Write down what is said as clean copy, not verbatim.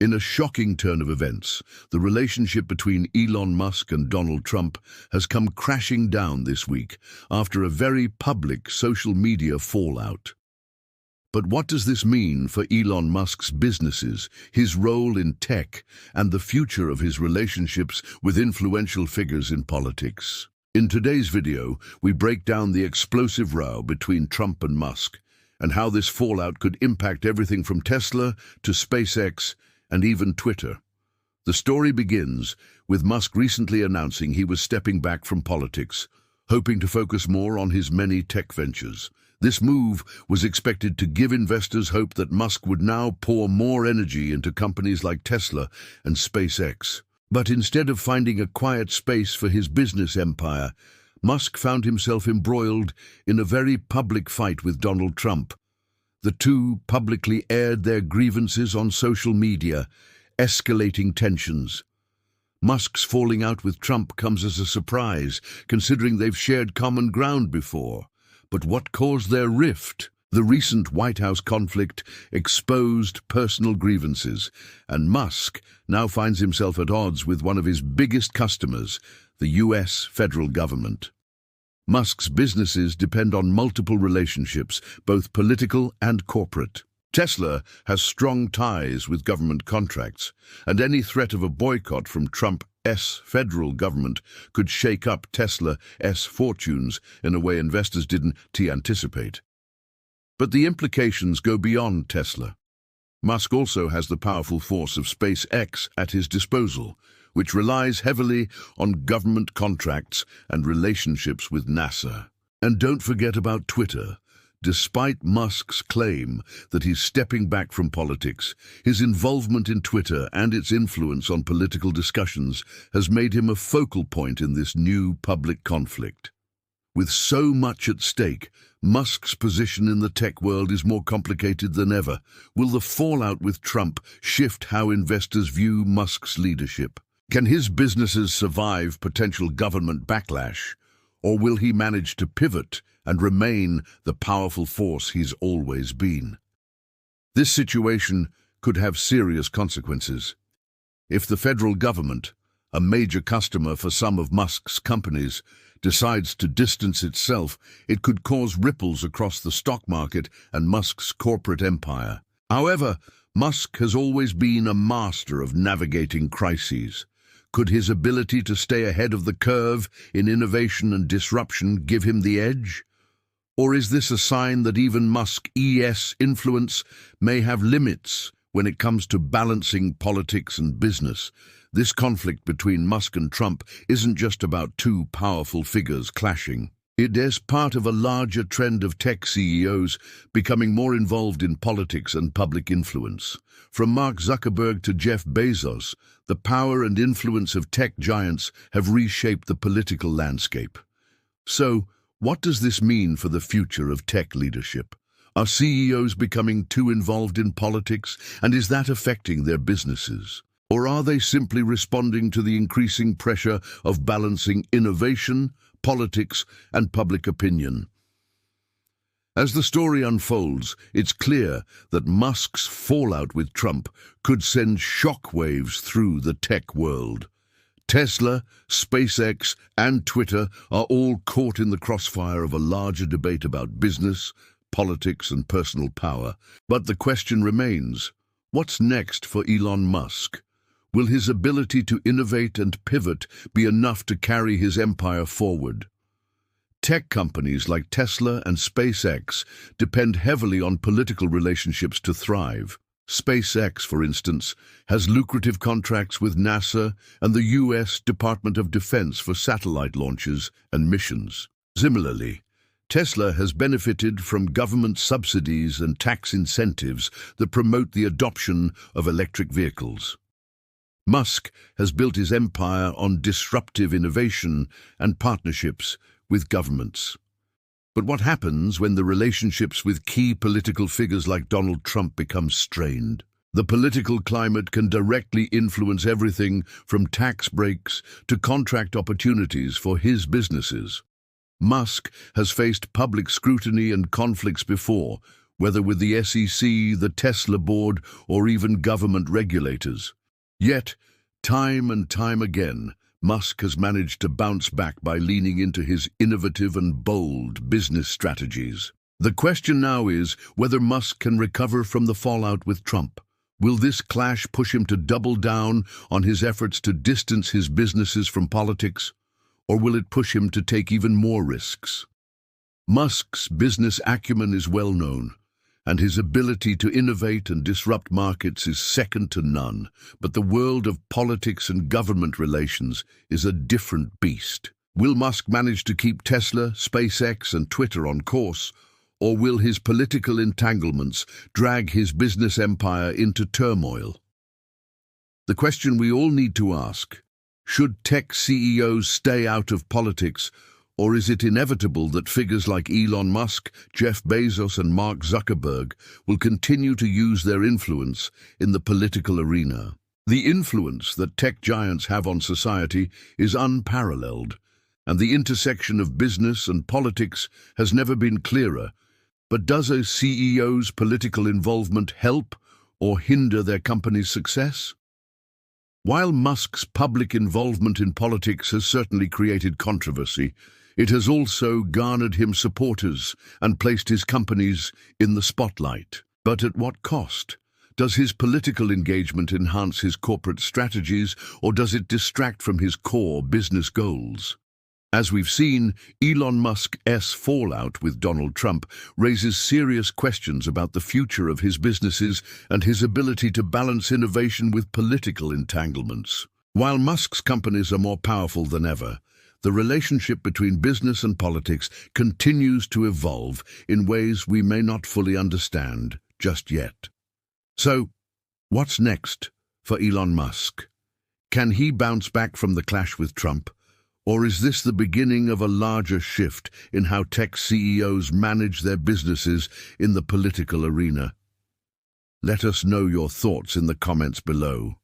In a shocking turn of events, the relationship between Elon Musk and Donald Trump has come crashing down this week after a very public social media fallout. But what does this mean for Elon Musk's businesses, his role in tech, and the future of his relationships with influential figures in politics? In today's video, we break down the explosive row between Trump and Musk, and how this fallout could impact everything from Tesla to SpaceX and even Twitter. The story begins with Musk recently announcing he was stepping back from politics, hoping to focus more on his many tech ventures. This move was expected to give investors hope that Musk would now pour more energy into companies like Tesla and SpaceX. But instead of finding a quiet space for his business empire, Musk found himself embroiled in a very public fight with Donald Trump. The two publicly aired their grievances on social media, escalating tensions. Musk's falling out with Trump comes as a surprise, considering they've shared common ground before. But what caused their rift? The recent White House conflict exposed personal grievances, and Musk now finds himself at odds with one of his biggest customers, the US federal government. Musk's businesses depend on multiple relationships, both political and corporate. Tesla has strong ties with government contracts, and any threat of a boycott from Trump's federal government could shake up Tesla's fortunes in a way investors didn't anticipate. But the implications go beyond Tesla. Musk also has the powerful force of SpaceX at his disposal, which relies heavily on government contracts and relationships with NASA. And don't forget about Twitter. Despite Musk's claim that he's stepping back from politics, his involvement in Twitter and its influence on political discussions has made him a focal point in this new public conflict. With so much at stake, Musk's position in the tech world is more complicated than ever. Will the fallout with Trump shift how investors view Musk's leadership? Can his businesses survive potential government backlash, or will he manage to pivot and remain the powerful force he's always been? This situation could have serious consequences. If the federal government, a major customer for some of Musk's companies, decides to distance itself, it could cause ripples across the stock market and Musk's corporate empire. However, Musk has always been a master of navigating crises. Could his ability to stay ahead of the curve in innovation and disruption give him the edge? Or is this a sign that even Musk's influence may have limits when it comes to balancing politics and business? This conflict between Musk and Trump isn't just about two powerful figures clashing. It is part of a larger trend of tech CEOs becoming more involved in politics and public influence. From Mark Zuckerberg to Jeff Bezos, the power and influence of tech giants have reshaped the political landscape. So, what does this mean for the future of tech leadership? Are CEOs becoming too involved in politics, and is that affecting their businesses? Or are they simply responding to the increasing pressure of balancing innovation, politics, and public opinion? As the story unfolds, it's clear that Musk's fallout with Trump could send shockwaves through the tech world. Tesla, SpaceX, and Twitter are all caught in the crossfire of a larger debate about business, politics, and personal power. But the question remains, what's next for Elon Musk? Will his ability to innovate and pivot be enough to carry his empire forward? Tech companies like Tesla and SpaceX depend heavily on political relationships to thrive. SpaceX, for instance, has lucrative contracts with NASA and the US Department of Defense for satellite launches and missions. Similarly, Tesla has benefited from government subsidies and tax incentives that promote the adoption of electric vehicles. Musk has built his empire on disruptive innovation and partnerships with governments. But what happens when the relationships with key political figures like Donald Trump become strained? The political climate can directly influence everything from tax breaks to contract opportunities for his businesses. Musk has faced public scrutiny and conflicts before, whether with the SEC, the Tesla board, or even government regulators. Yet, time and time again, Musk has managed to bounce back by leaning into his innovative and bold business strategies. The question now is whether Musk can recover from the fallout with Trump. Will this clash push him to double down on his efforts to distance his businesses from politics, or will it push him to take even more risks? Musk's business acumen is well known, and his ability to innovate and disrupt markets is second to none. But the world of politics and government relations is a different beast. Will Musk manage to keep Tesla, SpaceX, and Twitter on course, or will his political entanglements drag his business empire into turmoil? The question we all need to ask: should tech CEOs stay out of politics, or is it inevitable that figures like Elon Musk, Jeff Bezos, and Mark Zuckerberg will continue to use their influence in the political arena? The influence that tech giants have on society is unparalleled, and the intersection of business and politics has never been clearer. But does a CEO's political involvement help or hinder their company's success? While Musk's public involvement in politics has certainly created controversy, it has also garnered him supporters and placed his companies in the spotlight. But at what cost? Does his political engagement enhance his corporate strategies, or does it distract from his core business goals? As we've seen, Elon Musk's fallout with Donald Trump raises serious questions about the future of his businesses and his ability to balance innovation with political entanglements. While Musk's companies are more powerful than ever, the relationship between business and politics continues to evolve in ways we may not fully understand just yet. So, what's next for Elon Musk? Can he bounce back from the clash with Trump? Or is this the beginning of a larger shift in how tech CEOs manage their businesses in the political arena? Let us know your thoughts in the comments below.